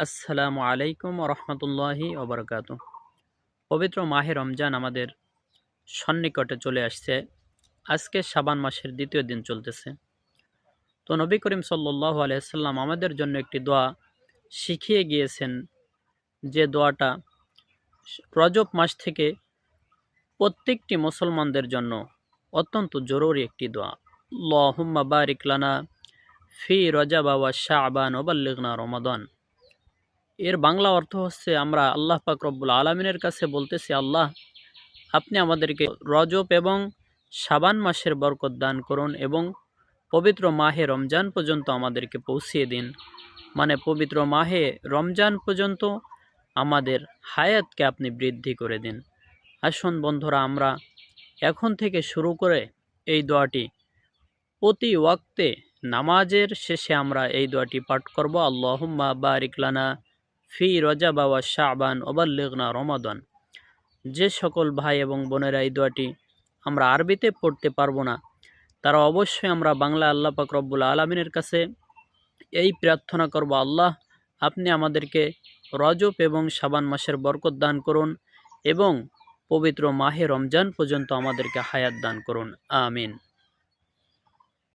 আসসালামু আলাইকুম রহমতুল্লাহি ওবরকাতু। পবিত্র মাহে রমজান আমাদের সন্নিকটে চলে আসছে। আজকে শাবান মাসের দ্বিতীয় দিন চলতেছে। তো নবী করিম সাল্লাল্লাহু আলাইহি সাল্লাম আমাদের জন্য একটি দোয়া শিখিয়ে গিয়েছেন, যে দোয়াটা রজব মাস থেকে প্রত্যেকটি মুসলমানদের জন্য অত্যন্ত জরুরি একটি দোয়া। আল্লাহুম্মা বারিক লানা ফি রজব ওয়া শাবান ওয়া বাল্লিগনা রমাদান। এর বাংলা অর্থ হচ্ছে, আমরা আল্লাহ পাক রব্বুল আলামিনের কাছে বলতেছি, আল্লাহ, আপনি আমাদেরকে রজব এবং শাবান মাসের বরকত দান করুন এবং পবিত্র মাহে রমজান পর্যন্ত আমাদেরকে পৌঁছিয়ে দিন। মানে পবিত্র মাহে রমজান পর্যন্ত আমাদের হায়াতকে আপনি বৃদ্ধি করে দিন। আসুন বন্ধুরা, আমরা এখন থেকে শুরু করে এই দোয়াটি প্রতি ওয়াক্তে নামাজের শেষে আমরা এই দোয়াটি পাঠ করব। আল্লাহুম্মা বারিক লানা ফি রজব ওয়া শাবান ওয়া বাল্লিগনা রমাদান। যে সকল ভাই এবং বোনেরা এই দোয়াটি আমরা আরবিতে পড়তে পারবো না, তারা অবশ্যই আমরা বাংলা আল্লাহ পাক রব্বুল আলামিনের কাছে এই প্রার্থনা করব, আল্লাহ, আপনি আমাদেরকে রজব এবং শাবান মাসের বরকত দান করুন এবং পবিত্র মাহে রমজান পর্যন্ত আমাদেরকে হায়াত দান করুন। আমিন।